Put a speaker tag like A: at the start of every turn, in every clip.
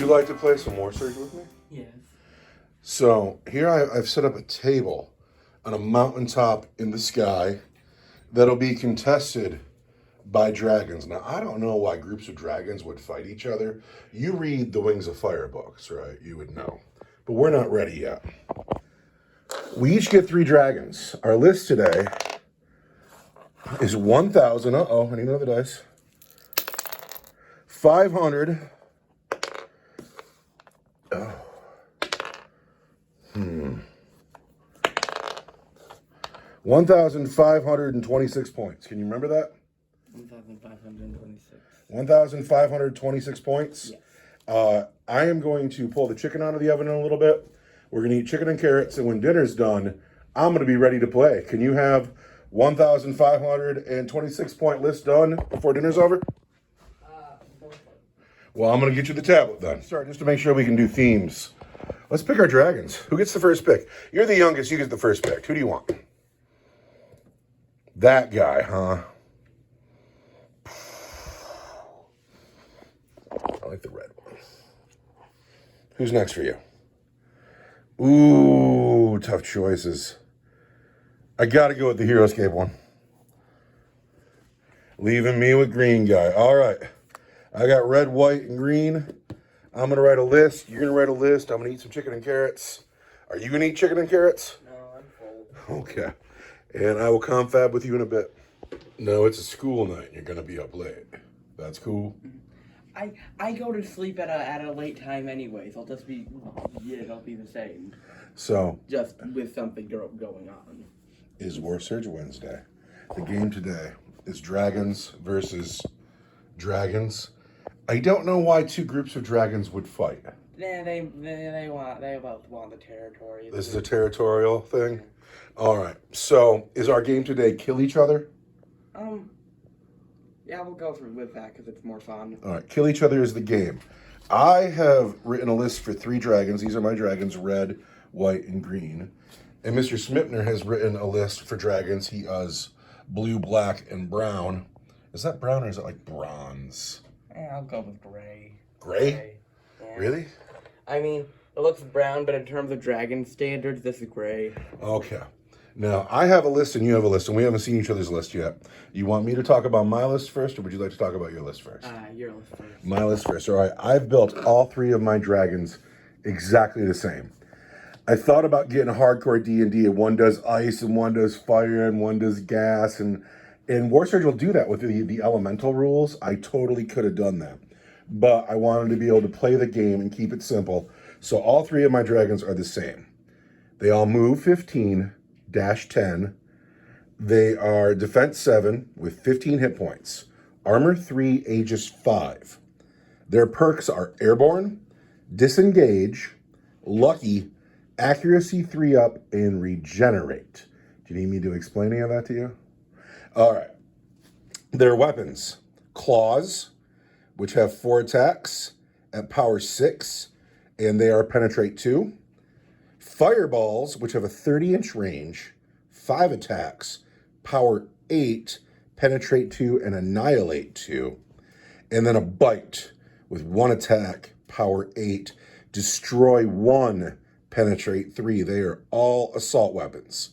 A: you like to play some Warsurge with me?
B: Yes.
A: So here I've set up a table on a mountaintop in the sky that'll be contested by dragons. Now, I don't know why groups of dragons would fight each other. You read the Wings of Fire books, right? You would know. But we're not ready yet. We each get 3 dragons. Our list today is 1,000. Uh-oh, I need another dice. 500. Oh. 1,526 points. Can you remember that?
B: 1,526.
A: 1,526 points.
B: Yes.
A: I am going to pull the chicken out of the oven in a little bit. We're going to eat chicken and carrots, and when dinner's done, I'm going to be ready to play. Can you have 1,526 point list done before dinner's over? Well, I'm going to get you the tablet then. Start just to make sure we can do themes. Let's pick our dragons. Who gets the first pick? You're the youngest. You get the first pick. Who do you want? That guy, huh? I like the red one. Who's next for you? Ooh, tough choices. I got to go with the Heroescape one. Leaving me with green guy. All right. I got red, white, and green. I'm going to write a list. You're going to write a list. I'm going to eat some chicken and carrots. Are you going to eat chicken and carrots?
B: No, I'm full.
A: Okay. And I will confab with you in a bit. No, it's a school night. You're going to be up late. That's cool.
B: I go to sleep at a late time anyways. I'll just be, it'll be the same.
A: So,
B: Just with something going on.
A: is Warsurge Wednesday. The game today is dragons versus dragons. I don't know why 2 groups of dragons would fight.
B: Yeah, they both want the territory.
A: This is a territorial thing? All right. So, is our game today kill each other?
B: Yeah, we'll go through with that because it's more fun.
A: All right. Kill each other is the game. I have written a list for 3 dragons. These are my dragons, red, white, and green. And Mr. Smipner has written a list for dragons. He has blue, black, and brown. Is that brown or is it like bronze?
B: Yeah, I'll go with gray.
A: Gray?
B: Yeah.
A: Really?
B: I mean, it looks brown, but in terms of dragon standards, this is gray.
A: Okay. Now, I have a list and you have a list, and we haven't seen each other's list yet. You want me to talk about my list first, or would you like to talk about your list first?
B: Your list first.
A: My list first. All right. I've built all 3 of my dragons exactly the same. I thought about getting hardcore D&D, and one does ice, and one does fire, and one does gas, and Warsurge will do that with the elemental rules. I totally could have done that. But I wanted to be able to play the game and keep it simple. So all 3 of my dragons are the same. They all move 15-10. They are defense 7 with 15 hit points. Armor 3, Aegis 5. Their perks are airborne, disengage, lucky, accuracy 3 up, and regenerate. Do you need me to explain any of that to you? All right. Their weapons: claws, which have 4 attacks at power 6, and they are penetrate 2. Fireballs, which have a 30-inch range, 5 attacks, power 8, penetrate 2, and annihilate 2. And then a bite with 1 attack, power 8, destroy 1, penetrate 3. They are all assault weapons.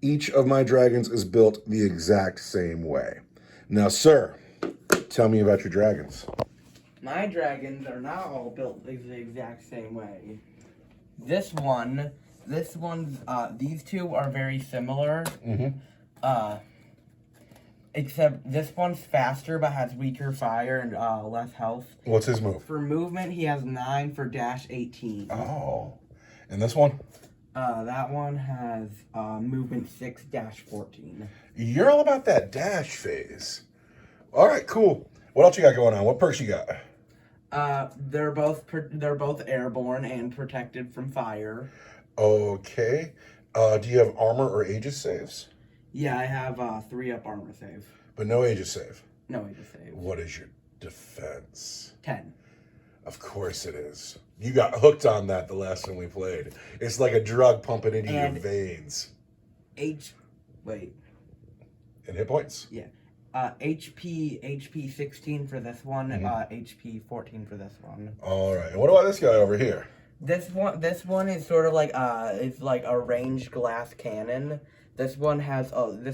A: Each of my dragons is built the exact same way. Now, sir, tell me about your dragons.
B: My dragons are not all built the exact same way. These 2 are very similar. Except this one's faster but has weaker fire and less health.
A: What's his move?
B: For movement, he has 9 for dash 18.
A: Oh. And this one?
B: That one has movement 6 dash 14.
A: You're all about that dash phase. All right, cool. What else you got going on? What perks you got?
B: They're both airborne and protected from fire.
A: Okay. Do you have armor or Aegis saves?
B: Yeah, I have 3 up armor save.
A: But no Aegis save.
B: No Aegis save.
A: What is your defense?
B: 10.
A: Of course it is. You got hooked on that the last time we played. It's like a drug pumping into your veins.
B: Wait.
A: And hit points?
B: Yeah. HP 16 for this one. HP 14 for this one.
A: All right. And what about this guy over here?
B: This one is sort of like it's like a ranged glass cannon. This one has only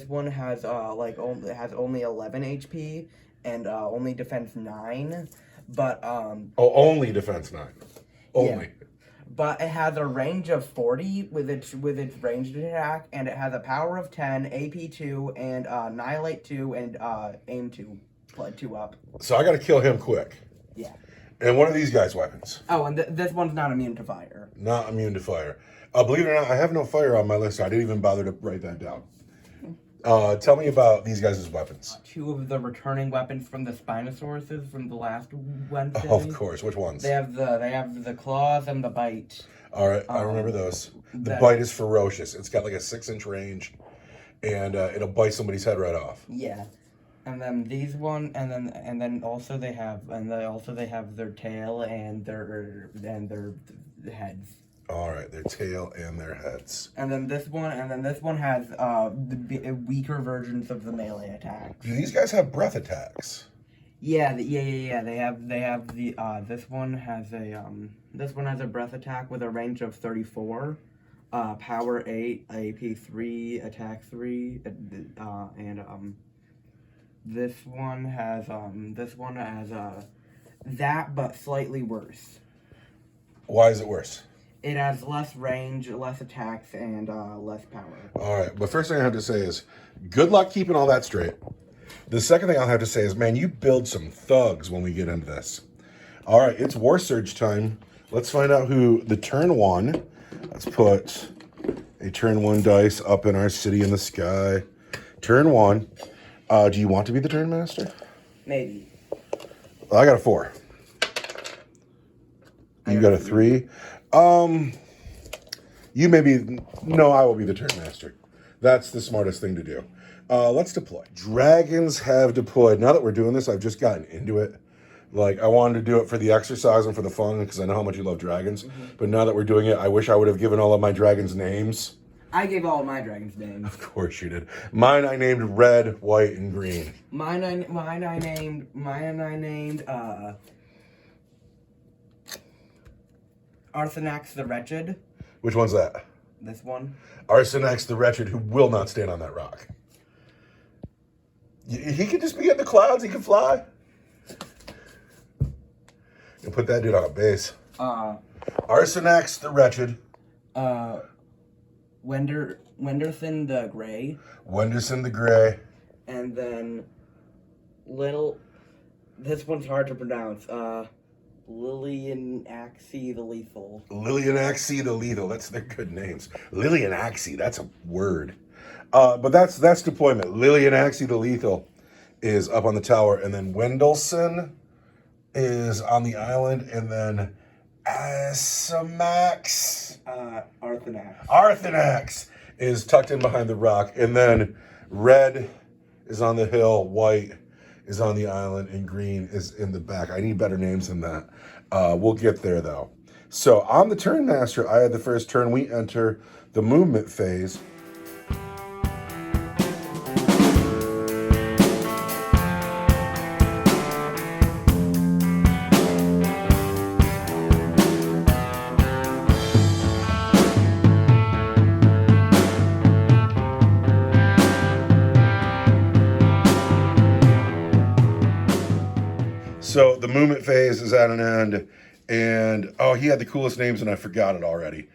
B: 11 HP and only defense 9, but
A: only defense 9. Only.
B: Yeah. But it has a range of 40 with its ranged attack, and it has a power of 10, AP 2, and annihilate 2, and aim 2, 2 up.
A: So I got to kill him quick.
B: Yeah.
A: And what are these guys' weapons?
B: Oh, and this one's not immune to fire.
A: Not immune to fire. Believe it or not, I have no fire on my list, so I didn't even bother to write that down. Tell me about these guys' weapons.
B: 2 of the returning weapons from the Spinosauruses from the last Wednesday.
A: Of course. Which ones?
B: They have the claws and the bite.
A: All right, I remember those. The bite is ferocious. It's got like a 6-inch range, and it'll bite somebody's head right off.
B: Yeah. And then these one, and then also they have their tail and their heads.
A: All right, their tail and their heads.
B: And then this one has the weaker versions of the melee attacks.
A: Do these guys have breath attacks?
B: Yeah. They have the this one has a breath attack with a range of 34, power 8, AP 3, attack 3, and this one has that but slightly worse.
A: Why is it worse?
B: It has less range, less attacks, and less power.
A: All right, but first thing I have to say is, good luck keeping all that straight. The second thing I'll have to say is, man, you build some thugs when we get into this. All right, it's Warsurge time. Let's find out who the turn 1. Let's put a turn 1 dice up in our city in the sky. Turn 1. Do you want to be the turn master?
B: Maybe.
A: I got a 4. You got a 3. You maybe... No, I will be the turn master. That's the smartest thing to do. Let's deploy. Dragons have deployed. Now that we're doing this, I've just gotten into it. Like, I wanted to do it for the exercise and for the fun, because I know how much you love dragons. Mm-hmm. But now that we're doing it, I wish I would have given all of my dragons names.
B: I gave all of my dragons names.
A: Of course you did. Mine I named red, white, and green.
B: Mine I named Arthanax the Wretched.
A: Which one's that?
B: This one.
A: Arthanax the Wretched, who will not stand on that rock. He could just be in the clouds. He can fly. You put that dude on a base. Arthanax the Wretched.
B: Wenderson the Grey.
A: Wenderson the Grey.
B: And then this one's hard to pronounce. Lilianaxi the Lethal.
A: Lilianaxi the Lethal. That's their good names. Lilianaxi, that's a word. But that's deployment. Lilianaxi the Lethal is up on the tower, and then Wendelson is on the island, and then Asamax. Arthanax is tucked in behind the rock, and then red is on the hill, white is on the island, and green is in the back. I need better names than that. We'll get there, though. So on the turn master, I had the first turn. We enter the movement phase. So the movement phase is at an end, and he had the coolest names, and I forgot it already.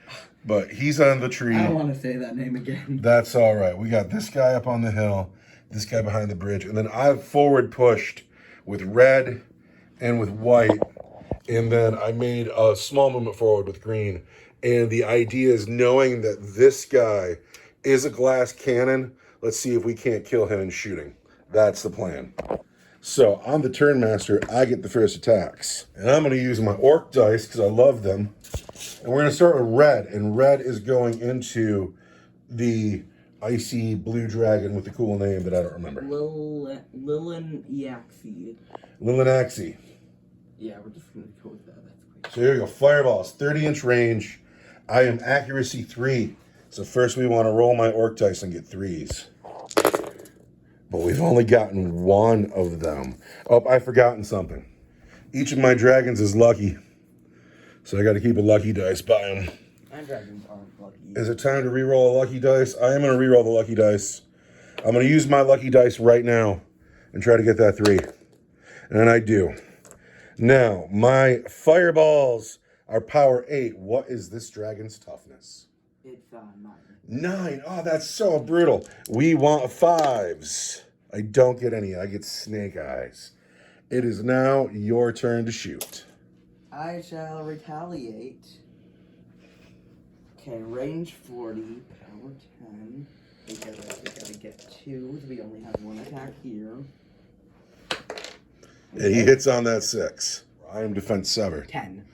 A: But he's on the tree.
B: I don't want to say that name again.
A: That's all right. We got this guy up on the hill, this guy behind the bridge, and then I've forward pushed with red and with white, and then I made a small movement forward with green. And the idea is, knowing that this guy is a glass cannon, let's see if we can't kill him in shooting. That's the plan. So on the turn master, I get the first attacks. And I'm going to use my orc dice because I love them. And we're going to start with red. And red is going into the icy blue dragon with the cool name that I don't remember.
B: Lilianaxi.
A: Lilianaxi.
B: Yeah, we're just going to go with that. That's great.
A: So here we go. Fireballs, 30-inch range. I am accuracy 3. So first we want to roll my orc dice and get 3s. but we've only gotten one of them. Oh, I've forgotten something. Each of my dragons is lucky, so I got to keep a lucky dice by them.
B: My dragons aren't lucky.
A: Is it time to re-roll a lucky dice? I am going to re-roll the lucky dice. I'm going to use my lucky dice right now and try to get that 3. And I do. Now, my fireballs are power 8. What is this dragon's toughness?
B: It's 9.
A: 9. Oh, that's so brutal. We want 5s. I don't get any. I get snake eyes. It is now your turn to shoot.
B: I shall retaliate. Okay, range 40, power 10. We gotta get 2, so we only have 1 attack here.
A: Yeah, he hits on that 6. I am defense 7.
B: 10.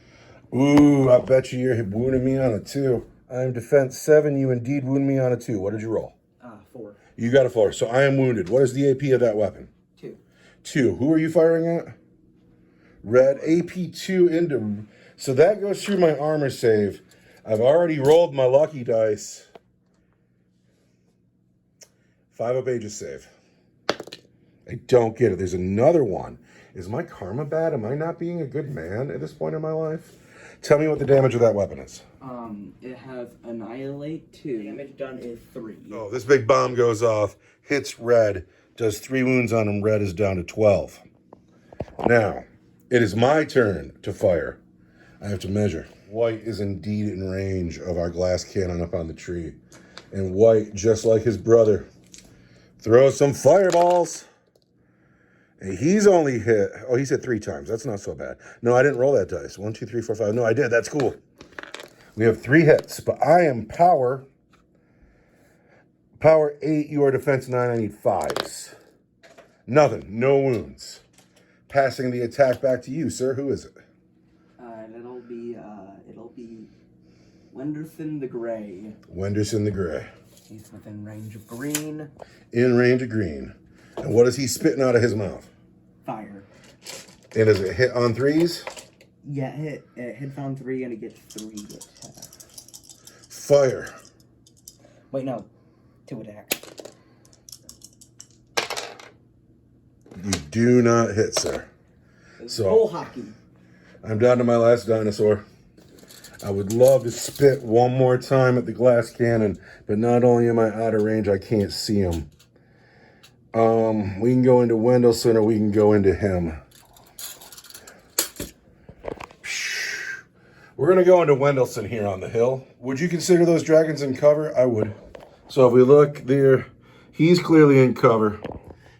A: Ooh, I bet you're wounding me on a 2. I am defense 7. You indeed wound me on a 2. What did you roll?
B: 4.
A: You got a 4. So I am wounded. What is the AP of that weapon?
B: 2.
A: 2. Who are you firing at? Red. AP 2 into... So that goes through my armor save. I've already rolled my lucky dice. 5 up Aegis save. I don't get it. There's another one. Is my karma bad? Am I not being a good man at this point in my life? Tell me what the damage of that weapon is.
B: It has annihilate 2. Damage done is 3.
A: Oh, this big bomb goes off, hits red, does 3 wounds on him. Red is down to 12. Now, it is my turn to fire. I have to measure. White is indeed in range of our glass cannon up on the tree. And White, just like his brother, throws some fireballs. And he's only hit, oh, he's hit 3 times. That's not so bad. No, I didn't roll that dice. 1, 2, 3, 4, 5. No, I did. That's cool. We have 3 hits, but I am power 8, you are defense 9, I need 5s. Nothing, no wounds. Passing the attack back to you, sir. Who is it?
B: It'll be Wenderson the Gray.
A: Wenderson the Gray.
B: He's within range of green.
A: In range of green. And what is he spitting out of his mouth?
B: Fire.
A: And is it hit on 3s?
B: Yeah, it hits on 3 and it gets 3 attacks.
A: Fire.
B: Wait, no. 2 attacks.
A: You do not hit, sir.
B: So, bull hockey.
A: I'm down to my last dinosaur. I would love to spit one more time at the glass cannon, but not only am I out of range, I can't see him. We can go into Wendelson or we can go into him. We're going to go into Wendelson here on the hill. Would you consider those dragons in cover? I would. So if we look there, he's clearly in cover.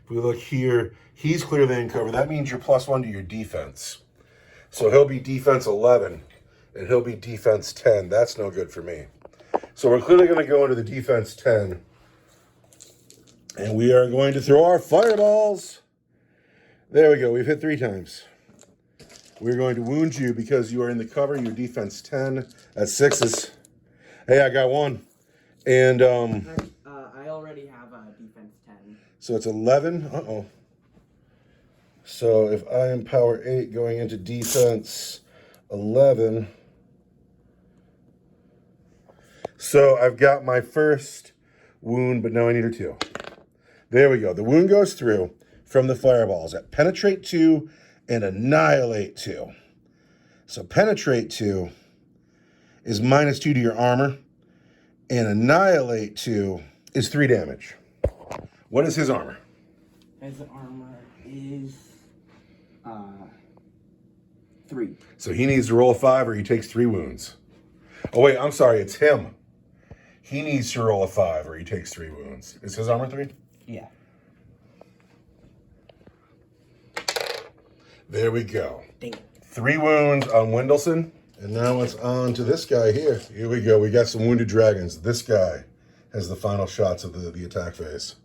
A: If we look here, he's clearly in cover. That means you're +1 to your defense. So he'll be defense 11, and he'll be defense 10. That's no good for me. So we're clearly going to go into the defense 10. And we are going to throw our fireballs. There we go. We've hit 3 times. We're going to wound you because you are in the cover. Your defense 10. That's 6s. Hey, I got 1. And
B: I already have a defense 10.
A: So it's 11. Uh-oh. So if I am power 8 going into defense 11. So I've got my first wound, but now I need a 2. There we go. The wound goes through from the fireballs at penetrate 2 and annihilate 2. So penetrate 2 is -2 to your armor, and annihilate 2 is 3 damage. What is his armor?
B: His armor is 3.
A: So he needs to roll a 5 or he takes 3 wounds. Oh wait, I'm sorry, it's him. He needs to roll a 5 or he takes 3 wounds. Is his armor 3?
B: Yeah.
A: There we go.
B: Dang it.
A: 3 wounds on Wendelson. And now it's on to this guy here. Here we go. We got some wounded dragons. This guy has the final shots of the attack phase.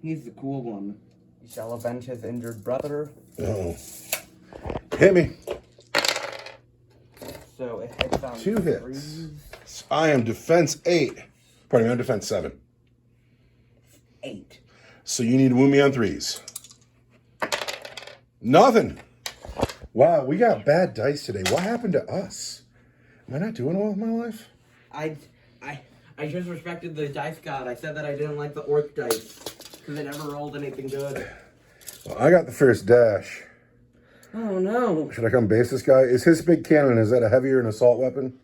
B: He's the cool one. He shall avenge his injured brother.
A: Oh. Hit me.
B: So it hits on
A: 2 hits.
B: 3s.
A: I am defense 8. Pardon me, I'm defense 7.
B: 8.
A: So you need to wound me on 3s. Nothing. Wow, we got bad dice today. What happened to us? Am I not doing well with my life?
B: I I disrespected the dice god. I said that I didn't like the orc dice because they never rolled anything good.
A: Well, I got the first dash.
B: Oh no.
A: Should I come base this guy? Is his big cannon, is that a heavier and assault weapon?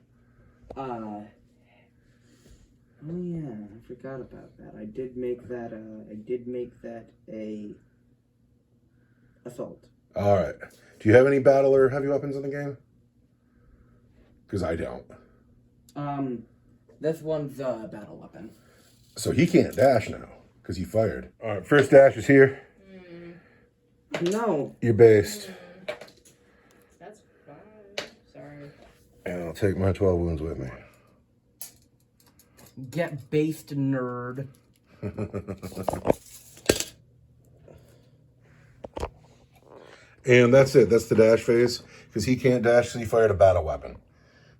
B: Oh yeah, I forgot about that. I did make that a assault.
A: All right. Do you have any battle or heavy weapons in the game? Because I don't.
B: This one's a battle weapon.
A: So he can't dash now because he fired. All right, first dash is here.
B: No.
A: You're based.
C: That's fine. Sorry.
A: And I'll take my 12 wounds with me.
B: Get based, nerd.
A: And that's it. That's the dash phase. Because he can't dash, so he fired a battle weapon.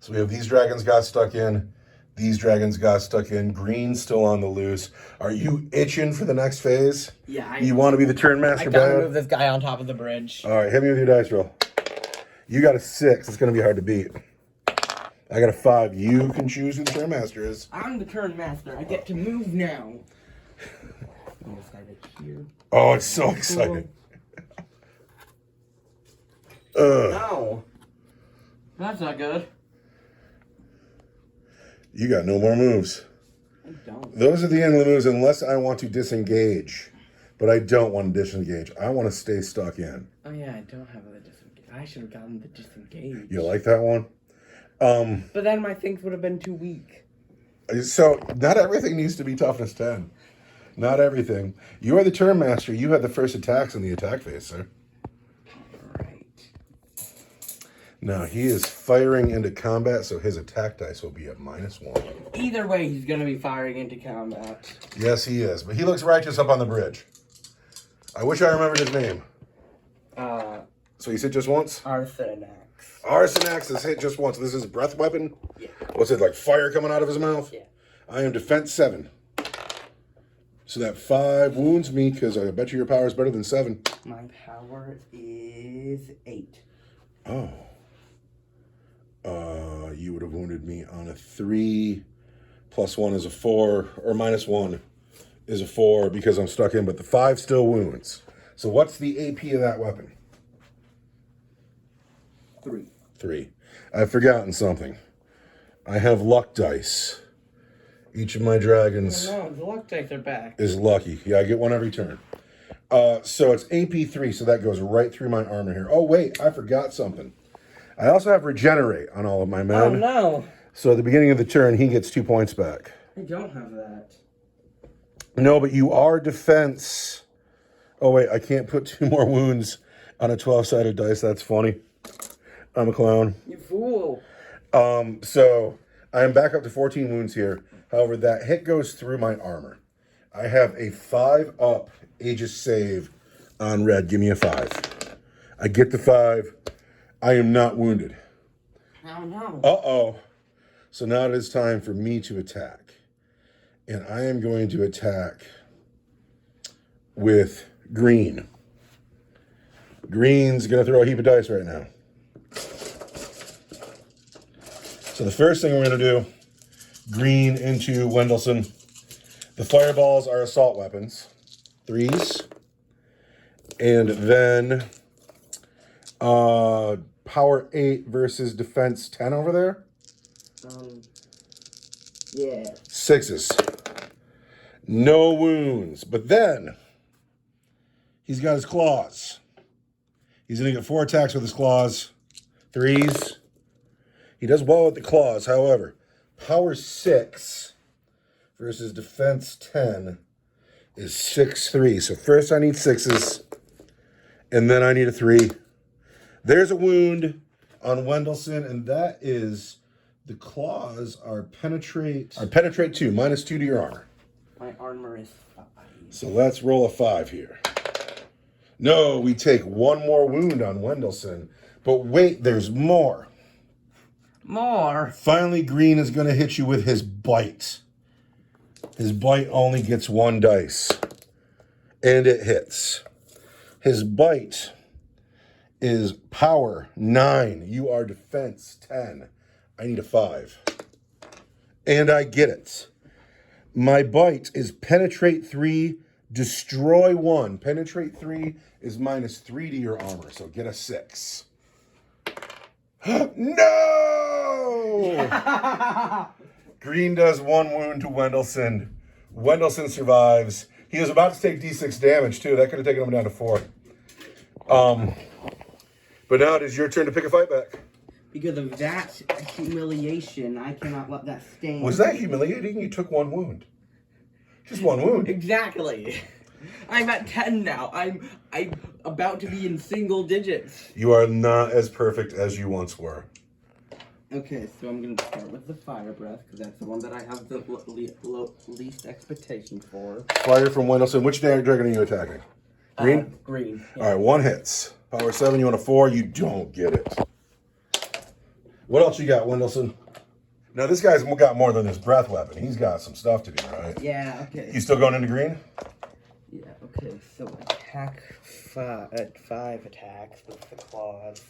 A: So we have these dragons got stuck in. These dragons got stuck in. Green's still on the loose. Are you itching for the next phase?
B: Yeah,
A: You want to be the turn master,
B: I gotta
A: bad?
B: move this guy on top of the bridge.
A: All right, hit me with your dice roll. You got a 6. It's going to be hard to beat. I got a 5. You can choose who the turn master is.
B: I'm the turn master. I get to move now. Move this guy to here.
A: Oh, it's so exciting.
B: No. That's not good.
A: You got no more moves.
B: I don't.
A: Those are the end of the moves unless I want to disengage. But I don't want to disengage. I want to stay stuck in.
B: Oh yeah, I don't have the disengage. I should have gotten the disengage.
A: You like that one?
B: But then my things would have been too weak.
A: So not everything needs to be toughness 10. Not everything. You are the turn master. You had the first attacks in the attack phase, sir.
B: Right.
A: Now he is firing into combat, so his attack dice will be at -1.
B: Either way, he's gonna be firing into combat.
A: Yes, he is. But he looks righteous up on the bridge. I wish I remembered his name. So he's hit just once?
B: Arsenax.
A: Arsenax is hit just once. This is a breath weapon?
B: Yeah.
A: What's it, like fire coming out of his mouth?
B: Yeah.
A: I am defense 7. So that 5 wounds me because I bet you your power is better than 7.
B: My power is 8.
A: Oh. You would have wounded me on a 3. +1 is a 4. Or -1 is a 4 because I'm stuck in. But the 5 still wounds. So what's the AP of that weapon?
B: 3.
A: 3. I've forgotten something. I have luck dice. Each of my dragons
B: No, the luck dice are back.
A: is lucky. Yeah, I get one every turn. So it's AP 3, so that goes right through my armor here. Oh, wait, I forgot something. I also have regenerate on all of my men.
B: Oh no.
A: So at the beginning of the turn, he gets 2 points back.
B: I don't have that.
A: No, but you are defense. Oh, wait, I can't put 2 more wounds on a 12-sided dice. That's funny. I'm a clown.
B: You fool.
A: So I am back up to 14 wounds here. However, that hit goes through my armor. I have a 5 up Aegis save on red. Give me a 5. I get the 5. I am not wounded.
B: Oh no.
A: Uh-oh. So now it is time for me to attack. And I am going to attack with green. Green's going to throw a heap of dice right now. So the first thing we're going to do, green into Wendelson. The fireballs are assault weapons. 3s. And then power 8 versus defense 10 over there.
B: Yeah.
A: 6s. No wounds. But then he's got his claws. He's going to get 4 attacks with his claws. 3s. He does well with the claws. However, power 6 versus defense 10 is 6-3. So first I need 6s, and then I need a 3. There's a wound on Wendelson, and that is the claws are penetrate 2, -2 to your armor.
B: My armor is 5.
A: So let's roll a 5 here. No, we take 1 more wound on Wendelson, but wait, there's more.
B: More.
A: Finally, green is going to hit you with his bite. His bite only gets 1 dice. And it hits. His bite is power 9. You are defense 10. I need a 5. And I get it. My bite is penetrate 3, destroy 1. Penetrate 3 is -3 to your armor, so get a 6. No! Green does 1 wound to Wendelson. Wendelson survives. He was about to take D6 damage, too. That could have taken him down to 4. But now it is your turn to pick a fight back.
B: Because of that humiliation, I cannot let that stand.
A: Was that humiliating? You took 1 wound. Just 1 wound.
B: Exactly. I'm at 10 now. I'm about to be in single digits.
A: You are not as perfect as you once were.
B: Okay, so I'm going to start with the fire breath, because that's the one that I have the least expectation for.
A: Fire from Wendelson. Which dragon are you attacking? Green?
B: Green. Yeah.
A: All right, 1 hits. Power 7, you want a 4, you don't get it. What else you got, Wendelson? Now, this guy's got more than his breath weapon. He's got some stuff to do, right?
B: Yeah, okay.
A: You still going into green?
B: Yeah, okay, so attack at 5 attacks with the claws.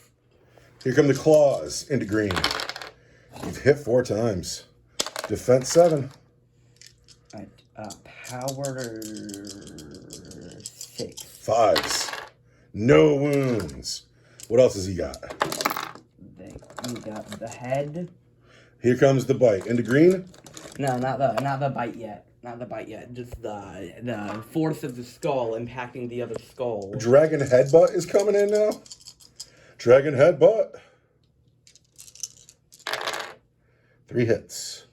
A: Here come the claws into green. You've hit 4 times. Defense 7.
B: Power 6.
A: 5s. No wounds. What else has he got?
B: You got the head.
A: Here comes the bite. Into green?
B: No, not the bite yet. Not the bite yet. Just the force of the skull impacting the other skull.
A: Dragon headbutt is coming in now. Dragon headbutt. 3 hits.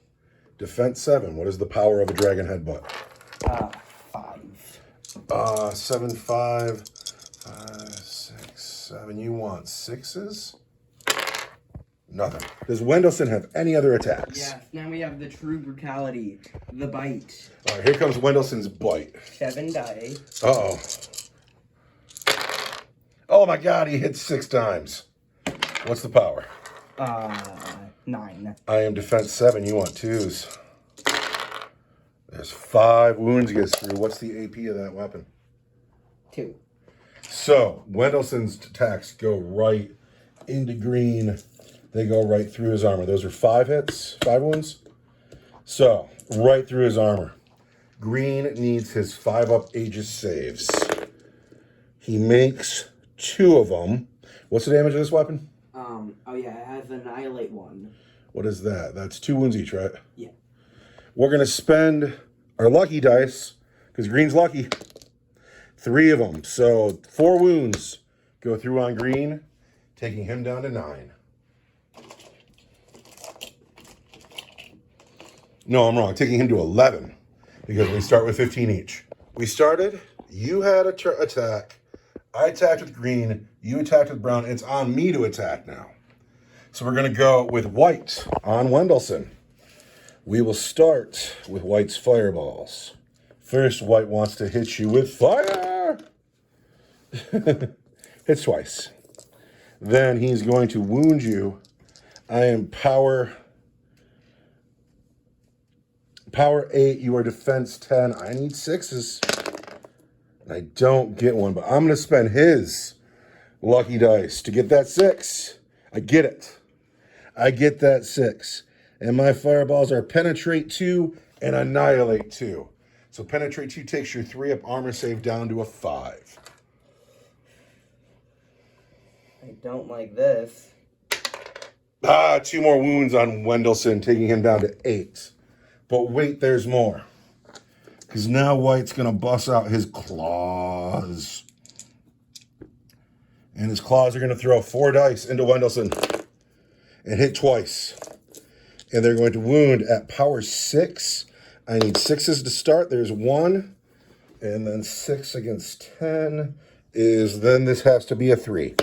A: Defense 7. What is the power of a dragon headbutt?
B: 5.
A: 7, 5, 6, 7. You want 6s? Nothing. Does Wendelson have any other attacks?
B: Yes, now we have the true brutality. The bite.
A: All right, here comes Wendelson's bite.
B: 7 die.
A: Uh-oh. Oh my god, he hit 6 times. What's the power?
B: 9.
A: I am defense 7. You want 2s. There's 5 wounds he gets through. What's the AP of that weapon?
B: 2.
A: So, Wendelson's attacks go right into green. They go right through his armor. Those are 5 hits, 5 wounds. So, right through his armor. Green needs his 5-up Aegis saves. He makes 2 of them. What's the damage of this weapon?
B: Oh yeah, it has Annihilate 1.
A: What is that? That's 2 wounds each, right?
B: Yeah.
A: We're going to spend our lucky dice, because green's lucky. 3 of them. So 4 wounds go through on green, taking him down to 9. No, I'm wrong. Taking him to 11, because we start with 15 each. We started, you had a attack, I attacked with green, you attacked with brown. It's on me to attack now. So we're going to go with white on Wendelson. We will start with white's fireballs. First, white wants to hit you with fire. Hits twice. Then he's going to wound you. I am power 8. You are defense 10. I need 6s. I don't get one, but I'm going to spend his lucky dice to get that 6. I get it. I get that 6. And my fireballs are penetrate 2 and annihilate 2. So penetrate 2 takes your 3-up armor save down to a 5.
B: I don't like this.
A: 2 more wounds on Wendelson, taking him down to 8. But wait, there's more. Because now white's going to bust out his claws. And his claws are going to throw 4 dice into Wendelson. And hit twice. And they're going to wound at power 6. I need 6s to start. There's 1. And then 6 against 10 is, then this has to be a 3.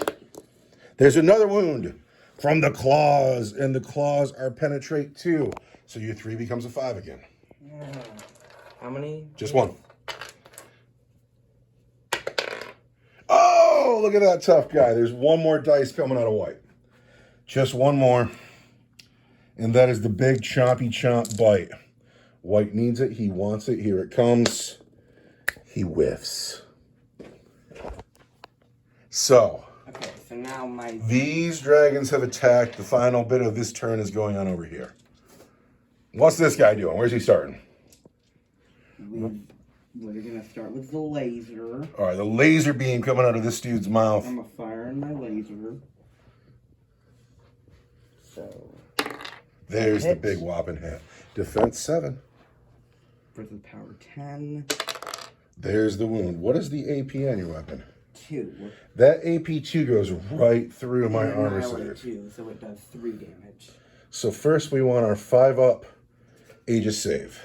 A: There's another wound from the claws. And the claws are penetrate 2. So your 3 becomes a 5 again.
B: Yeah. How many?
A: Just 1. Oh, look at that tough guy. There's 1 more dice coming out of white. Just 1 more. And that is the big chompy chomp bite. White needs it. He wants it. Here it comes. He whiffs. So.
B: Okay, so now
A: these dragons have attacked. The final bit of this turn is going on over here. What's this guy doing? Where's he starting?
B: We're gonna start with the laser.
A: All right, the laser beam coming out of this dude's mouth.
B: I'm gonna fire in my laser. So.
A: There's the
B: hits.
A: big whopping hit. Defense 7.
B: Versus power 10.
A: There's the wound. What is the AP on your weapon?
B: 2.
A: That AP2 goes right through my
B: And
A: armor
B: annihilate
A: save.
B: 2, so it does 3 damage.
A: So first we want our 5-up Aegis save.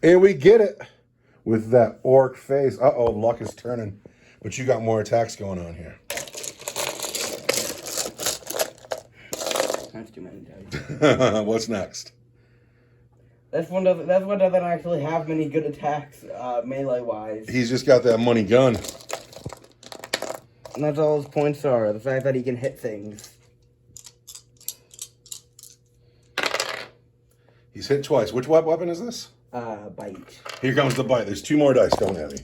A: And we get it with that orc face. Uh-oh, luck is turning. But you got more attacks going on here.
B: That's too many dice.
A: What's next?
B: This one doesn't actually have many good attacks, melee-wise.
A: He's just got that money gun.
B: And that's all his points are, the fact that he can hit things.
A: He's hit twice. Which weapon is this?
B: Bite.
A: Here comes the bite. There's 2 more dice coming at me.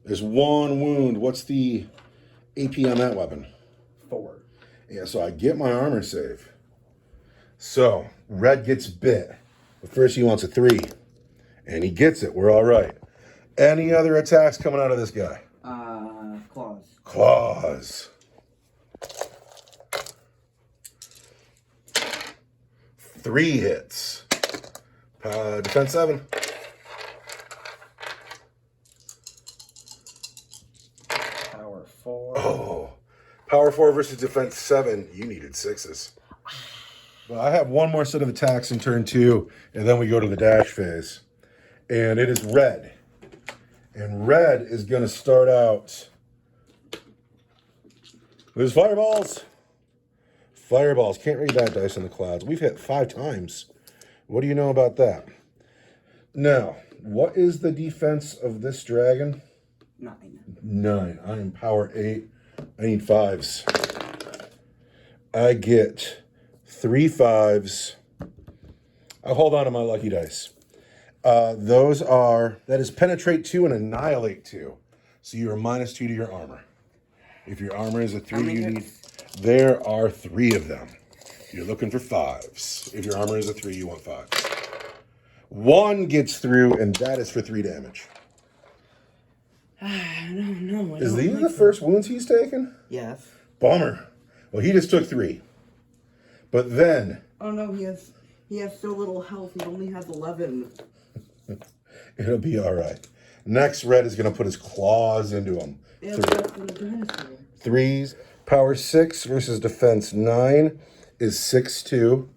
A: There's 1 wound. What's the AP on that weapon?
B: 4.
A: Yeah, so I get my armor save. So, red gets bit. But first he wants a 3. And he gets it. We're all right. Any other attacks coming out of this guy?
B: Claws.
A: Claws. 3 hits. Defense 7.
B: Power 4.
A: Oh. Power 4 versus defense 7. You needed 6s. Well, I have 1 more set of attacks in turn 2, and then we go to the dash phase. And it is red. And red is going to start out with his fireballs. Fireballs. Can't read that dice in the clouds. We've hit 5 times. What do you know about that? Now, what is the defense of this dragon?
B: 9.
A: 9. I am power 8. I need 5s. I get 3 5s. I'll hold on to my lucky dice. That is penetrate 2 and annihilate 2. So you're -2 to your armor. If your armor is a 3, you need... There are 3 of them. You're looking for 5s. If your armor is a 3, you want 5s. 1 gets through, and that is for 3 damage.
B: No.
A: Is these the first wounds he's taken?
B: Yes.
A: Bummer. Well, he just took 3. But then...
B: Oh no, he has so little health. He only has 11.
A: It'll be all right. Next, red is going to put his claws into him.
B: Yeah, that's what the dinosaur.
A: 3s. Power 6 versus defense 9 is 6-2.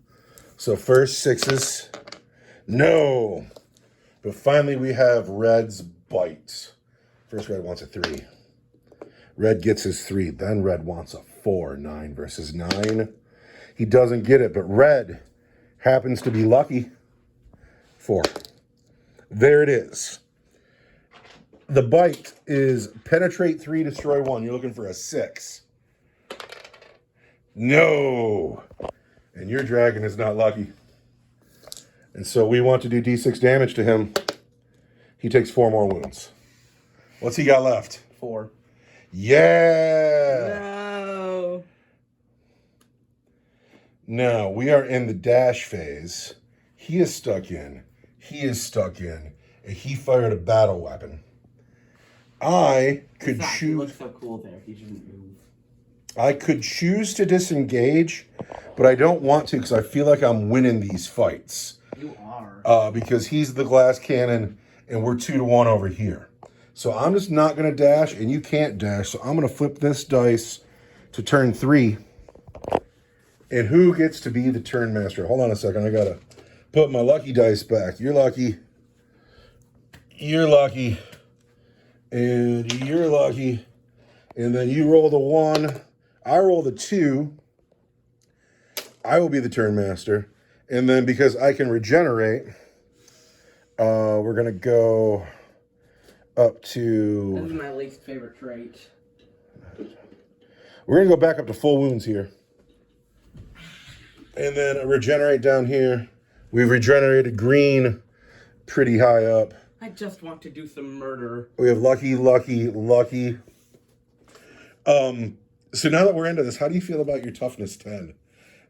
A: So first 6s. No. But finally we have red's bite. First red wants a 3. Red gets his 3. Then red wants a 4. 9 versus 9. He doesn't get it, but red happens to be lucky. 4. There it is. The bite is penetrate 3, destroy 1. You're looking for a 6. No. And your dragon is not lucky. And so we want to do d6 damage to him. He takes 4 more wounds. What's he got left?
B: 4.
A: Yeah.
B: No.
A: Now we are in the dash phase. He is stuck in. And he fired a battle weapon. I could
B: He
A: choose.
B: looks so cool there. He shouldn't move.
A: I could choose to disengage, but I don't want to because I feel like I'm winning these fights.
B: You are.
A: Because he's the glass cannon and we're 2-1 over here. So I'm just not going to dash and you can't dash. So I'm going to flip this dice to turn 3. And who gets to be the turn master? Hold on a second. I got to put my lucky dice back. You're lucky. You're lucky. And you're lucky. And then you roll the 1. I roll the 2. I will be the turn master. And then because I can regenerate, we're going to go up
B: This is
A: to...
B: my least favorite trait.
A: We're going to go back up to full wounds here. And then regenerate down here. We've regenerated green pretty high up.
B: I just want to do some murder.
A: We have lucky. So now that we're into this, how do you feel about your toughness 10?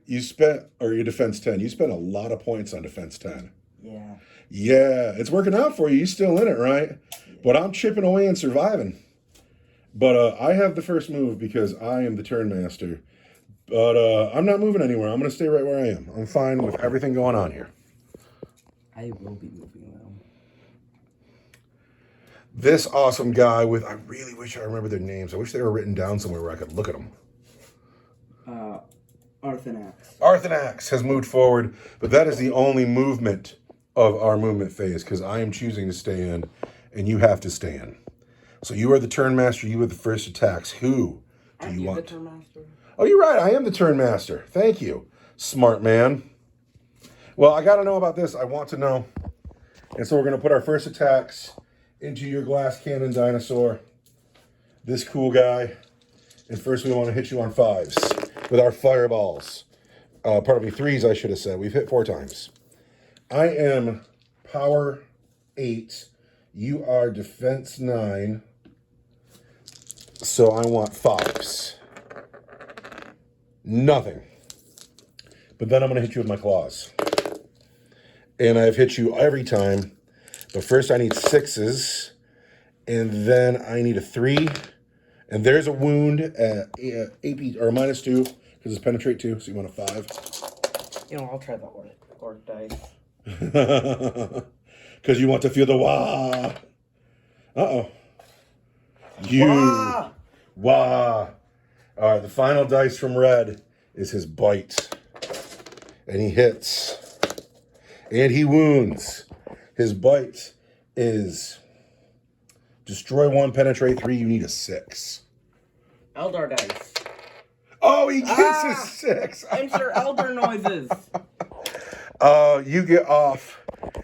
A: Your defense 10. You spent a lot of points on defense 10.
B: Yeah.
A: Yeah, it's working out for you. You're still in it, right? But I'm chipping away and surviving. But I have the first move because I am the turn master. But I'm not moving anywhere. I'm going to stay right where I am. I'm fine with everything going on here.
B: I will be moving though.
A: This awesome guy with, I really wish I remember their names. I wish they were written down somewhere where I could look at them.
B: Arthanax.
A: Arthanax has moved forward, but that is the only movement of our movement phase because I am choosing to stay in and you have to stay in. So you are the turn master. You are the first attacks. Who do you want?
B: The turn master?
A: Oh, you're right. I am the turn master. Thank you, smart man. Well, I got to know about this. I want to know. And so we're going to put our first attacks into your glass cannon dinosaur. This cool guy. And first we want to hit you on 5s with our fireballs. Pardon me, 3s I should have said. We've hit 4 times. I am power 8. You are defense 9. So I want 5s. Nothing. But then I'm going to hit you with my claws. And I've hit you every time. But first I need 6s. And then I need a 3. And there's a wound at AP or -2 because it's penetrate 2. So you want a 5.
B: You know, I'll try the orc dice.
A: Because you want to feel the wah. Uh-oh. You.
B: Wah!
A: Wah. All right, the final dice from Red is his bite. And he hits. And he wounds. His bite is destroy 1, penetrate 3. You need a 6.
B: Eldar dice.
A: Oh, he gets his 6.
B: Enter Elder noises.
A: You get off.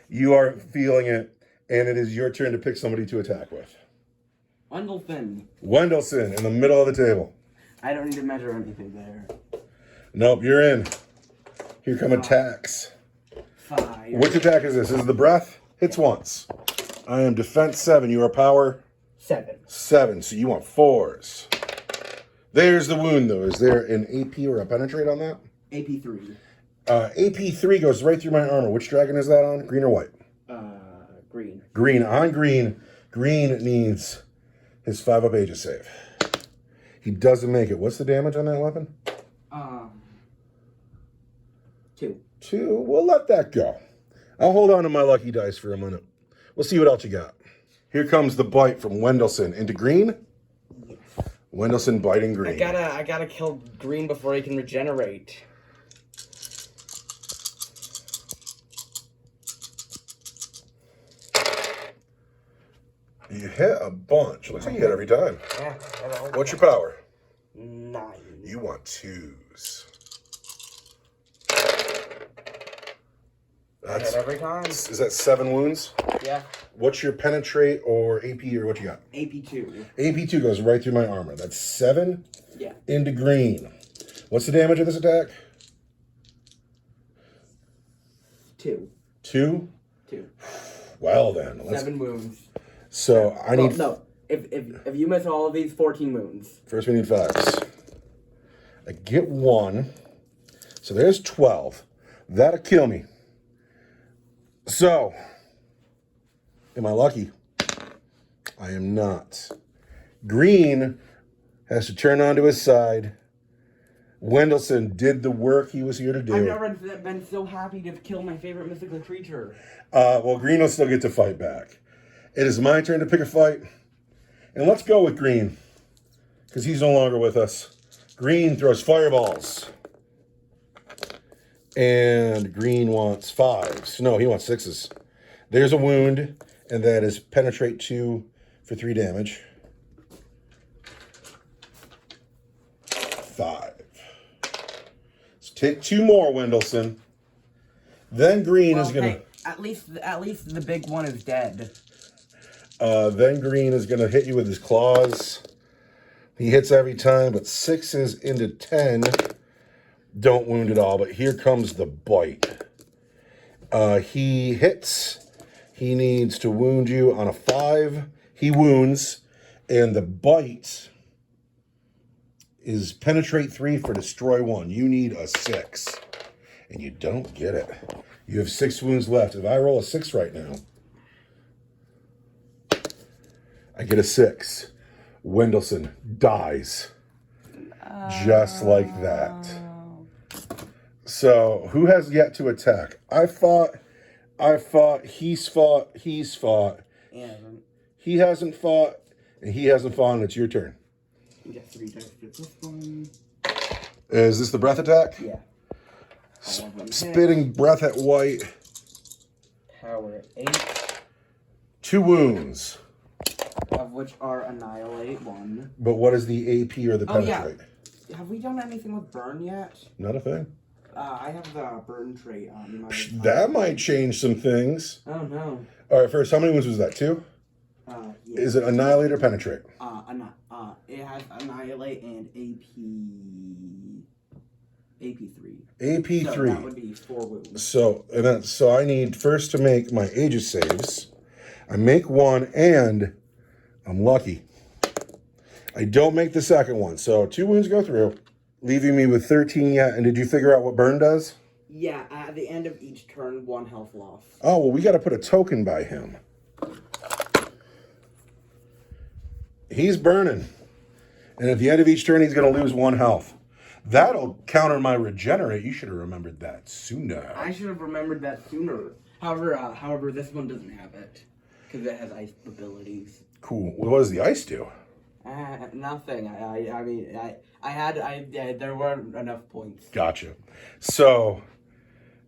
A: You are feeling it. And it is your turn to pick somebody to attack with.
B: Wendelfin.
A: Wendelson in the middle of the table.
B: I don't need to measure anything there.
A: Nope, you're in. Here come attacks.
B: 5.
A: Which attack is this? This is the breath. Hits once. I am defense 7. You are power
B: 7.
A: 7. So you want 4s. There's the wound, though. Is there an AP or a penetrate on that?
B: AP 3.
A: AP 3 goes right through my armor. Which dragon is that on? Green or white?
B: Green.
A: Green. On green. Green needs his 5-up Aegis save. He doesn't make it. What's the damage on that weapon?
B: 2.
A: 2. We'll let that go. I'll hold on to my lucky dice for a minute. We'll see what else you got. Here comes the bite from Wendelson into green.
B: Yes.
A: Wendelson biting green.
B: I gotta kill green before he can regenerate.
A: You hit a bunch. Looks like you hit every time.
B: Yeah.
A: What's your power?
B: 9.
A: You want 2s.
B: I hit every time.
A: Is that 7 wounds?
B: Yeah.
A: What's your penetrate or AP or what you got?
B: AP 2.
A: AP 2 goes right through my armor. That's 7
B: Yeah.
A: into green. What's the damage of this attack?
B: 2.
A: 2?
B: 2.
A: Well then.
B: 7 wounds.
A: So I need...
B: No. If you miss all of these, 14 wounds.
A: First we need 5s. I get 1. So there's 12. That'll kill me. So, am I lucky? I am not. Green has to turn onto his side. Wendelson did the work he was here to do.
B: I've never been so happy to kill my favorite mythical creature.
A: Well, Green will still get to fight back. It is my turn to pick a fight. And let's go with Green, because he's no longer with us. Green throws fireballs. And Green wants 5s. No, he wants 6s. There's a wound, and that is penetrate 2 for 3 damage. 5. Let's take 2 more, Wendelson. Then Green is gonna.
B: Hey, at least the big one is dead.
A: Then Green is gonna hit you with his claws. He hits every time, but 6s into 10 don't wound at all. But here comes the bite. He hits. He needs to wound you on a 5. He wounds, and the bite is penetrate 3 for destroy 1. You need a 6, and you don't get it. You have 6 wounds left. If I roll a 6 right now, I get a 6. Wendelson dies. Just like that. So, who has yet to attack? I fought, he's fought.
B: And
A: He hasn't fought, and he hasn't fought, and it's your turn.
B: you get 3 dice for this one.
A: Is this the breath attack?
B: Yeah. All of them hit.
A: Spitting breath at White.
B: Power 8,
A: 2 wounds.
B: of which are Annihilate 1.
A: But what is the AP or the
B: Oh, yeah.
A: penetrate?
B: Have we done anything with Burn yet?
A: Not a thing.
B: I have the Burn trait on my...
A: That might change some things.
B: Oh, no.
A: All right, first, how many wounds was that? 2?
B: Yeah.
A: Is it annihilate or penetrate?
B: It has Annihilate and AP3.
A: AP3.
B: So that would be 4 wounds.
A: So I need first to make my Aegis saves. I make 1 and I'm lucky. I don't make the second one. So 2 wounds go through, leaving me with 13 yet. And did you figure out what burn does?
B: Yeah, at the end of each turn, 1 health loss.
A: Oh, well, we got to put a token by him. He's burning. And at the end of each turn, he's going to lose 1 health. That'll counter my regenerate. You should have remembered that sooner.
B: I should have remembered that sooner. However, this one doesn't have it. Because it has ice abilities.
A: Cool. What does the ice do?
B: Nothing. There weren't enough points.
A: Gotcha. So,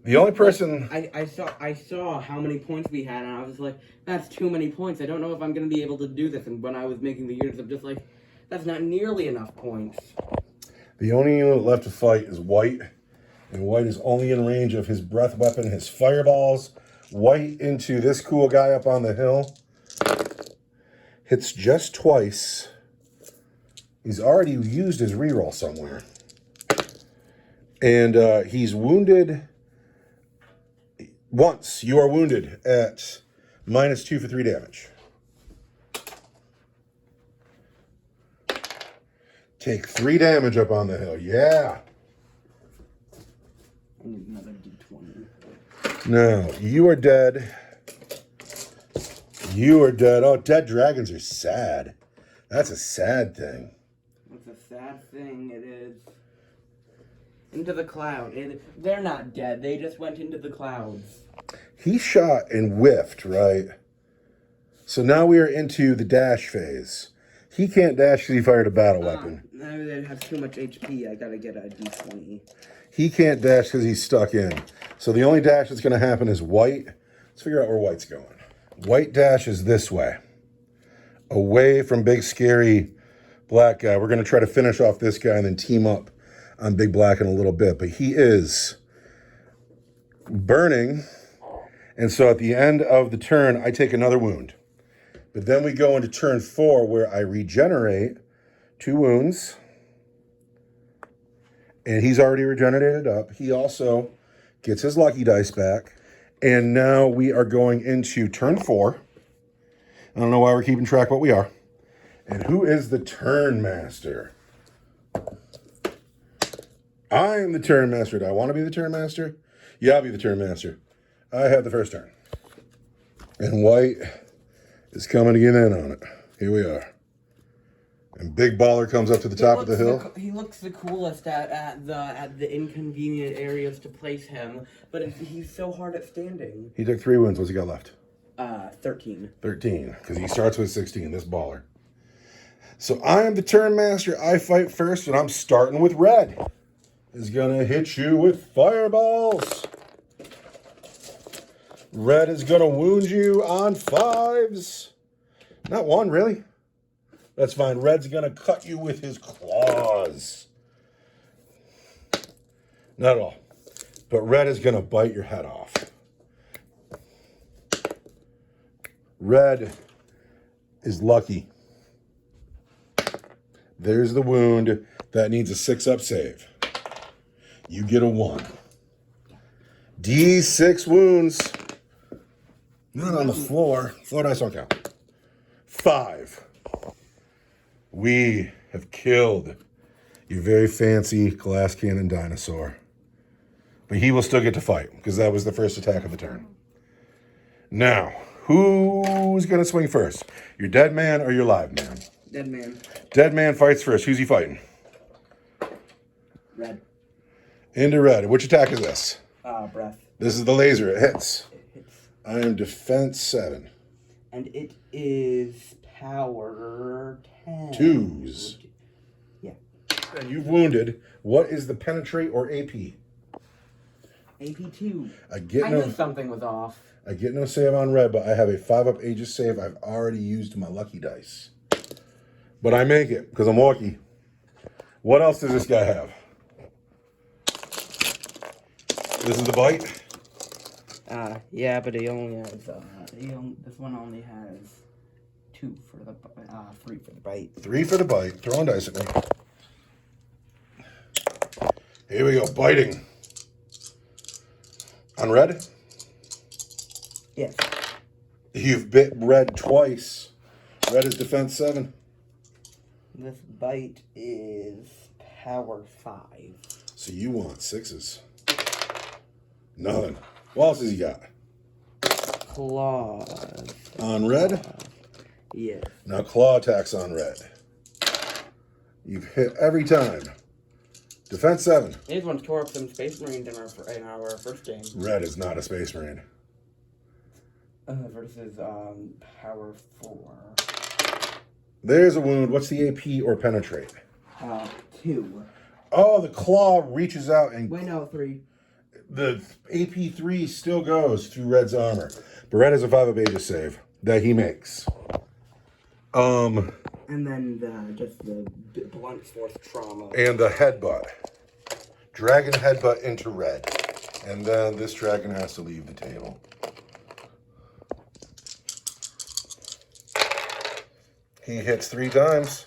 A: the only person...
B: I saw how many points we had, and I was like, that's too many points. I don't know if I'm going to be able to do this. And when I was making the units, I'm just like, that's not nearly enough points.
A: The only unit left to fight is White. And White is only in range of his breath weapon, his fireballs. White into this cool guy up on the hill. Hits just twice. He's already used his reroll somewhere. And he's wounded once. You are wounded at -2 for 3 damage. Take 3 damage up on the hill. Yeah.
B: I need another D20.
A: No, you are dead. You are dead. Oh, dead dragons are sad. That's a sad thing.
B: It's a sad thing. It is. Into the cloud. They're not dead. They just went into the clouds.
A: He shot and whiffed, right? So now we are into the dash phase. He can't dash because he fired a battle weapon.
B: It has too much HP. I gotta get a D20.
A: He can't dash because he's stuck in. So the only dash that's going to happen is White. Let's figure out where White's going. White dash is this way. Away from big, scary black guy. We're going to try to finish off this guy and then team up on big black in a little bit. But he is burning. And so at the end of the turn, I take another wound. But then we go into turn 4 where I regenerate 2 wounds. And he's already regenerated up. He also gets his lucky dice back. And now we are going into turn 4. I don't know why we're keeping track, but we are. And who is the turn master? I am the turn master. Do I want to be the turn master? Yeah, I'll be the turn master. I have the first turn. And White is coming to get in on it. Here we are. And Big Baller comes up to the top of the hill.
B: He looks the coolest at the inconvenient areas to place him, but he's so hard at standing.
A: He took 3 wounds. What's he got left?
B: 13.
A: 13, because he starts with 16, this baller. So I am the turn master. I fight first, and I'm starting with Red. Is going to hit you with fireballs. Red is going to wound you on 5s. Not 1, really. That's fine. Red's going to cut you with his claws. Not at all. But Red is going to bite your head off. Red is lucky. There's the wound. That needs a 6-up save. You get a 1. D6 wounds. Not on the floor. Floor dice don't count. 5. We have killed your very fancy glass cannon dinosaur. But he will still get to fight because that was the first attack of the turn. Now, who's going to swing first? Your dead man or your live man?
B: Dead man.
A: Dead man fights first. Who's he fighting?
B: Red.
A: Into red. Which attack is this?
B: Breath.
A: This is the laser. It hits.
B: It hits.
A: I am defense 7.
B: And it is power 10.
A: 2s.
B: Yeah.
A: And you've wounded. What is the penetrate or AP?
B: AP2.
A: I
B: I knew something was off.
A: I get no save on red, but I have a 5-up Aegis save. I've already used my lucky dice. But I make it because I'm lucky. What else does this guy have? This is the bite?
B: Yeah, but he only has, this one only has 2 for the, 3 for the bite.
A: 3 for the bite. Throwing dice at me. Here we go. Biting. On red?
B: Yes.
A: You've bit red twice. Red is defense 7.
B: This bite is power 5.
A: So you want 6s. Nothing. What else has he got?
B: Claws.
A: On red?
B: Yes.
A: Now claw attacks on red. You've hit every time. Defense 7.
B: These ones tore up some Space Marines in our first game.
A: Red is not a Space Marine.
B: Versus power 4.
A: There's a wound. What's the AP or penetrate?
B: 2.
A: Oh, the claw reaches out and
B: Wait, no, 3.
A: the AP3 still goes through Red's armor. But Red has a 5-up Aegis save that he makes.
B: And then just the blunt force trauma.
A: And the headbutt. Dragon headbutt into Red. And then this dragon has to leave the table. He hits 3 times.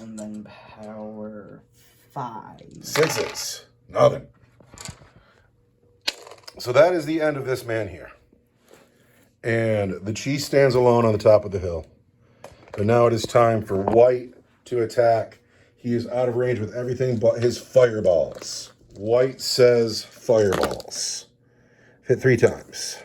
B: And then power 5.
A: 6s. Nothing. So that is the end of this man here. And the cheese stands alone on the top of the hill. But now it is time for White to attack. He is out of range with everything but his fireballs. White says fireballs. Hit 3 times.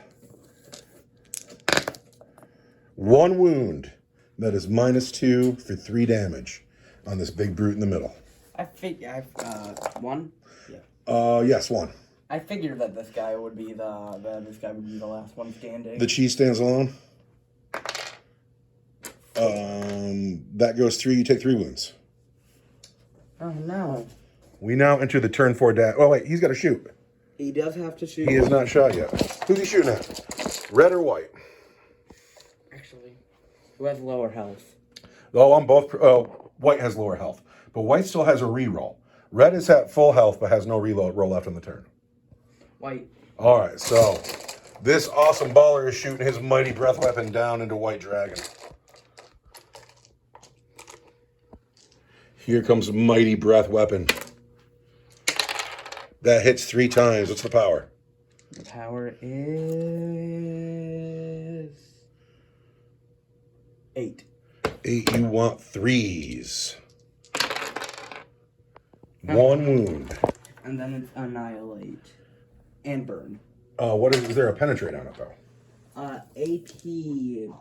A: 1 wound. That is -2 for 3 damage on this big brute in the middle.
B: I think 1.
A: Yes, 1.
B: I figured that this guy would be the last one standing.
A: The cheese stands alone. That goes 3. You take 3 wounds.
B: Oh no.
A: We now enter the turn 4 dash. Oh wait, he's got to shoot.
B: He does have to shoot.
A: He is not shot yet. Who's he shooting at? Red or white?
B: Actually, who has lower health?
A: Oh, I'm both. Oh, white has lower health, but white still has a reroll. Red is at full health, but has no reload roll left on the turn.
B: White.
A: All right, so this awesome baller is shooting his mighty breath weapon down into White Dragon. Here comes mighty breath weapon. That hits 3 times. What's the power?
B: The power is 8.
A: 8. You want 3s. 1 wound.
B: And then it's annihilate and burn.
A: What is there a penetrate on it though?
B: AP3.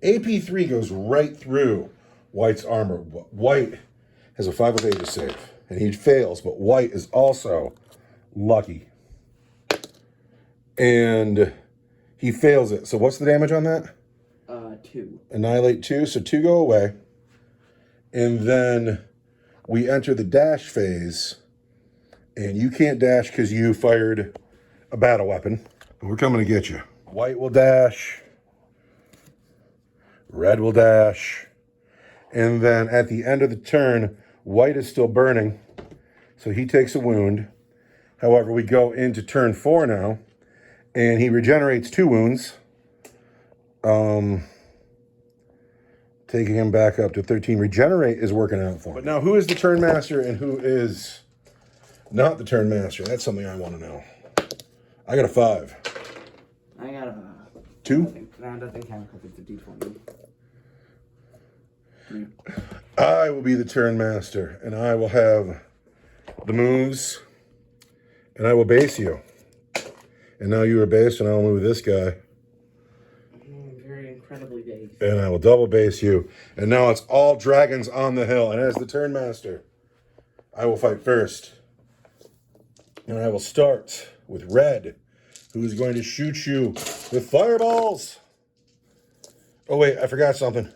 A: AP3 goes right through White's armor. White has a 5 of Aegis save, and he fails, but White is also lucky. And he fails it. So what's the damage on that?
B: 2.
A: Annihilate 2, so 2 go away. And then we enter the dash phase, and you can't dash because you fired a battle weapon. We're coming to get you. White will dash. Red will dash. And then at the end of the turn, White is still burning, so he takes a wound. However, we go into turn 4 now, and he regenerates 2 wounds, taking him back up to 13. Regenerate is working out for him. But now, who is the turn master and who is not the turn master? That's something I want to know. I got a 5.
B: I got a
A: 2?
B: That doesn't count because it's a D20.
A: I will be the turn master, and I will have the moves, and I will base you. And now you are based, and I will move this guy.
B: Very incredibly big.
A: And I will double base you. And now it's all dragons on the hill. And as the turn master, I will fight first. And I will start with red, who's going to shoot you with fireballs. Oh, wait, I forgot something.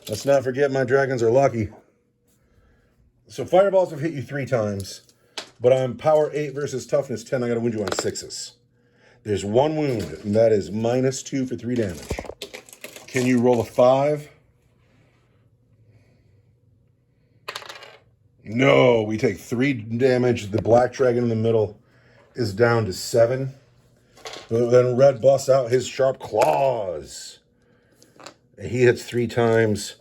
A: Let's not forget my dragons are lucky. So fireballs have hit you 3 times. But I'm power 8 versus toughness 10. I got to wound you on 6s. There's 1 wound, and that is -2 for 3 damage. Can you roll a 5? No, we take 3 damage. The black dragon in the middle is down to 7. But then red busts out his sharp claws. And he hits 3 times.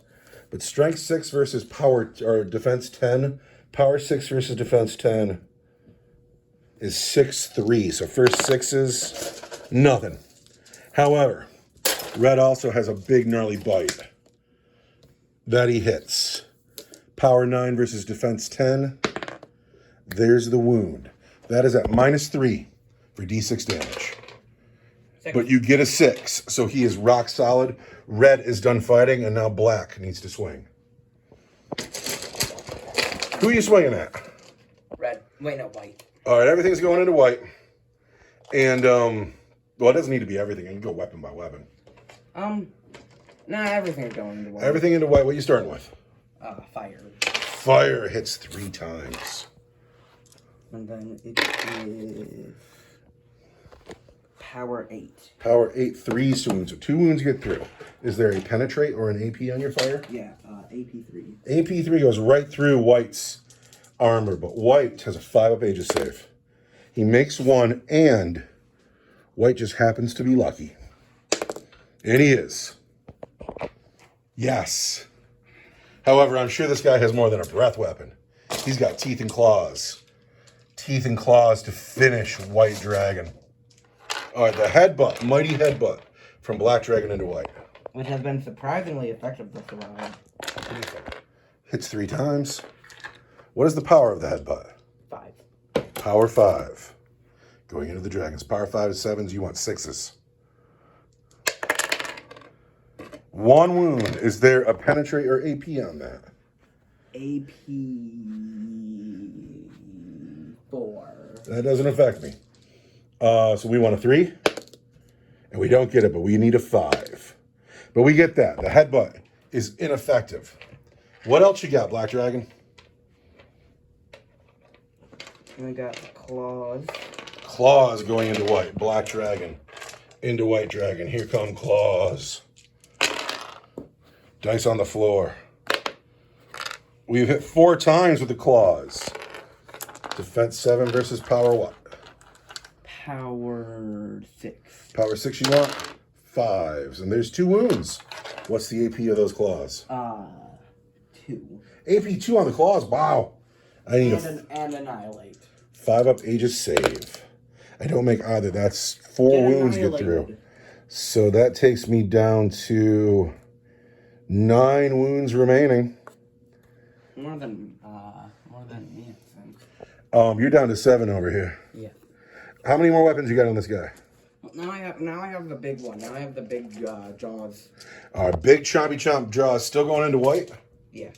A: But strength 6 versus power, or defense 10. Power 6 versus defense 10 is 6-3. So first 6s, nothing. However, red also has a big gnarly bite that he hits. Power 9 versus defense 10. There's the wound. That is at -3 for d6 damage.
B: 6.
A: But you get a 6, so he is rock solid. Red is done fighting, and now black needs to swing. Who are you swinging at?
B: Red. Wait, no, white.
A: All right, everything's going into white. And, well, it doesn't need to be everything. You can go weapon by weapon.
B: Nah, everything's going into white.
A: Everything into white. What are you starting with?
B: Fire.
A: Fire hits 3 times.
B: And then it is power 8.
A: Power 8, 3 wounds. So 2 wounds get through. Is there a penetrate or an AP on your fire?
B: Yeah, AP3.
A: AP3 goes right through white's armor, but white has a 5-up Aegis save. He makes 1, and white just happens to be lucky. And he is. Yes. However, I'm sure this guy has more than a breath weapon. He's got teeth and claws. Teeth and claws to finish white dragon. All right, the headbutt, mighty headbutt from black dragon into white.
B: Which has been surprisingly effective this round.
A: Hits 3 times. What is the power of the headbutt?
B: 5.
A: Power 5. Going into the dragons. Power 5 is 7s. You want 6s. 1 wound. Is there a penetrate or AP on that?
B: AP4.
A: That doesn't affect me. So we want a 3. And we don't get it, but we need a 5. But we get that. The headbutt is ineffective. What else you got, Black Dragon?
B: And we got claws.
A: Claws going into white. Black Dragon into white dragon. Here come claws. Dice on the floor. We've hit 4 times with the claws. Defense 7 versus power what?
B: Power 6.
A: Power 6 you want? 5s. And there's 2 wounds. What's the AP of those claws?
B: 2.
A: AP 2 on the claws. Wow. I need
B: And annihilate.
A: 5-up Aegis save. I don't make either. That's 4 wounds get through. So that takes me down to 9 wounds remaining.
B: More than me, I think.
A: You're down to 7 over here.
B: Yeah.
A: How many more weapons you got on this guy?
B: Now I have the big one. Now I have the big jaws.
A: Our big chompy chomp jaws still going into white.
B: Yeah.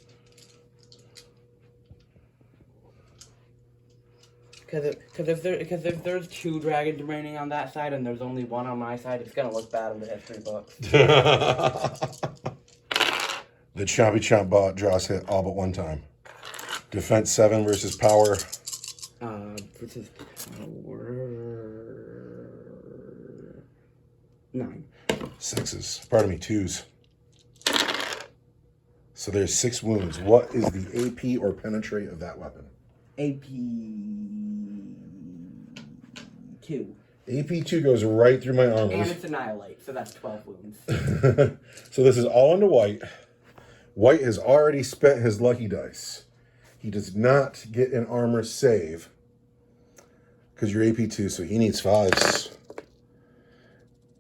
B: Because if there's 2 dragons remaining on that side and there's only 1 on my side, it's gonna look bad in the history books.
A: The chompy chomp bot draws hit all but 1 time. Defense 7 versus power.
B: Versus power 9.
A: 6s. Pardon me, 2s. So there's 6 wounds. What is the AP or penetrate of that weapon?
B: AP 2.
A: AP 2 goes right through my armor.
B: And it's annihilate, so that's 12 wounds.
A: So this is all into white. White has already spent his lucky dice. He does not get an armor save because you're AP 2, so he needs 5s.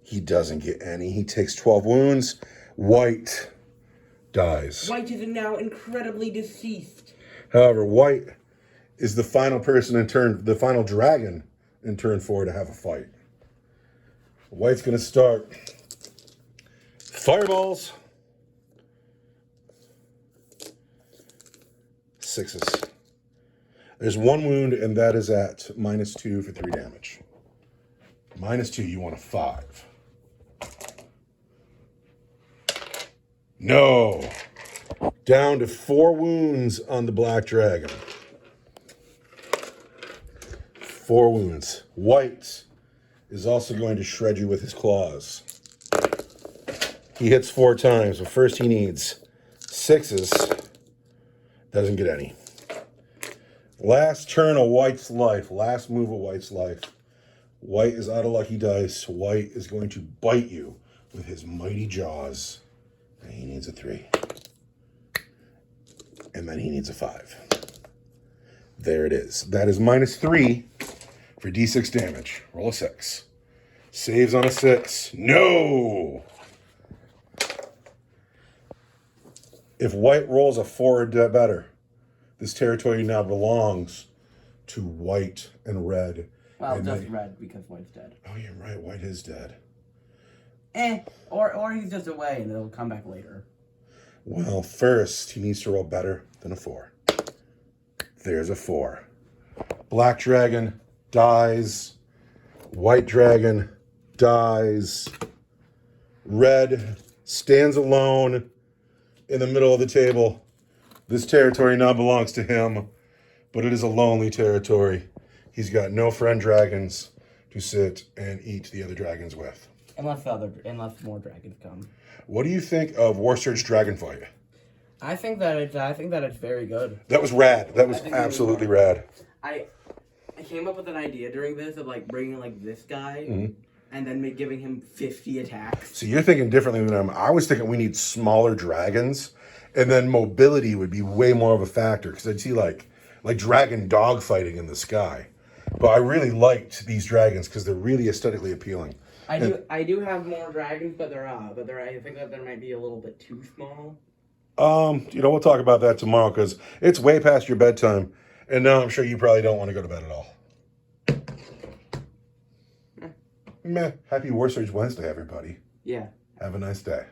A: He doesn't get any. He takes 12 wounds. White dies.
B: White is now incredibly deceased.
A: However, white is the final the final dragon in turn 4 to have a fight. White's going to start fireballs. 6s. There's 1 wound, and that is at -2 for 3 damage. -2, you want a 5. No. Down to 4 wounds on the black dragon. 4 wounds. White is also going to shred you with his claws. He hits 4 times, but first he needs 6s. Doesn't get any. Last turn of White's life. Last move of White's life. White is out of lucky dice. White is going to bite you with his mighty jaws. And he needs a 3. And then he needs a 5. There it is. That is -3 for d6 damage. Roll a 6. Saves on a 6. No! If White rolls a 4 or better, this territory now belongs to White and Red.
B: Well,
A: and
B: just Red because White's dead.
A: Oh, you're right. White is dead.
B: Or he's just away and it'll come back later.
A: Well, first, he needs to roll better than a 4. There's a 4. Black dragon dies. White dragon dies. Red stands alone in the middle of the table. This territory now belongs to him, but it is a lonely territory. He's got no friend dragons to sit and eat the other dragons with.
B: Unless more dragons come.
A: What do you think of Warsurge Dragonfight?
B: I think that it's very good.
A: That was rad. That was absolutely rad.
B: I came up with an idea during this of like bringing like this guy and then giving him 50 attacks.
A: So you're thinking differently than I was thinking we need smaller dragons, and then mobility would be way more of a factor because I'd see like dragon dog fighting in the sky. But I really liked these dragons because they're really aesthetically appealing.
B: I do have more dragons, but I think that they might be a little bit too small.
A: We'll talk about that tomorrow because it's way past your bedtime, and now I'm sure you probably don't want to go to bed at all. Meh. Happy Warsurge Wednesday, everybody.
B: Yeah.
A: Have a nice day.